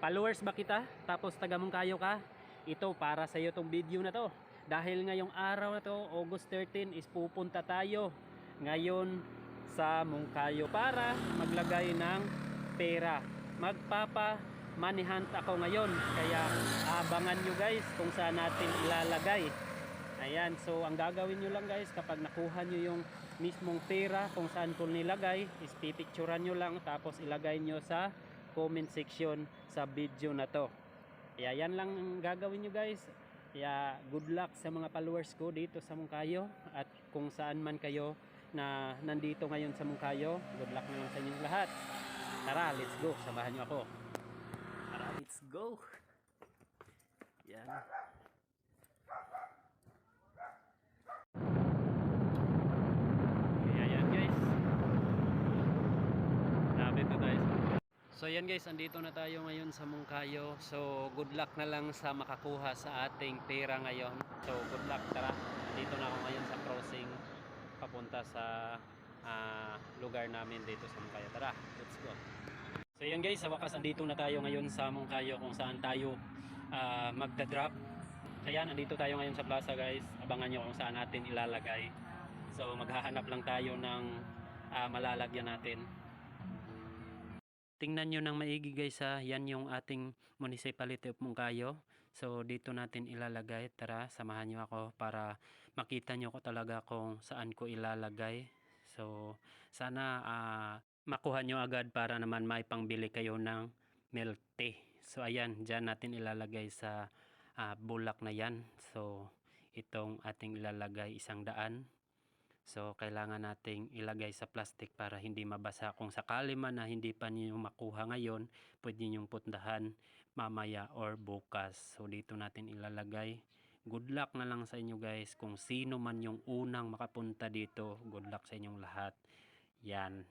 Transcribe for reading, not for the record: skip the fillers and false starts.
Followers ba kita? Tapos taga Mungkayo ka? Ito para sa iyo tong video na to. Dahil ngayong araw na to, August 13 is pupunta tayo ngayon sa Mungkayo para maglagay ng pera. Magpapa money hunt ako ngayon. Kaya abangan nyo guys kung saan natin ilalagay. Ayan, so ang gagawin nyo lang guys kapag nakuha nyo yung mismong pera kung saan ko nilagay, is pipicturan nyo lang tapos ilagay nyo sa comment section sa video na to. Kaya yan lang ang gagawin nyo guys. Kaya good luck sa mga followers ko dito sa Mungkayo at kung saan man kayo na nandito ngayon sa Mungkayo, good luck na lang sa inyong lahat. Tara, let's go, samahan nyo ako. Tara, let's go. Yan. So yan guys, andito na tayo ngayon sa Mungkayo. So good luck na lang sa makakuha sa ating pera ngayon. So good luck, tara. Dito na ako ngayon sa crossing papunta sa lugar namin dito sa Mungkayo. Tara, let's go. So yan guys, sa wakas andito na tayo ngayon sa Mungkayo kung saan tayo magda-drop. Ayan, andito tayo ngayon sa plaza guys. Abangan nyo kung saan natin ilalagay. So maghahanap lang tayo ng malalagyan natin. Tingnan nyo ng maigi guys ha, yan yung ating municipality of Mungkayo. So dito natin ilalagay, tara samahan nyo ako para makita nyo ko talaga kung saan ko ilalagay. So sana makuha nyo agad para naman may pangbili kayo ng milk tea. So ayan, dyan natin ilalagay sa bulak na yan. So itong ating ilalagay 100. So kailangan nating ilagay sa plastic para hindi mabasa. Kung sakali man na hindi pa niyo makuha ngayon, pwede niyo puntahan mamaya or bukas. So dito natin ilalagay. Good luck na lang sa inyo guys. Kung sino man yung unang makapunta dito, good luck sa inyong lahat. Yan.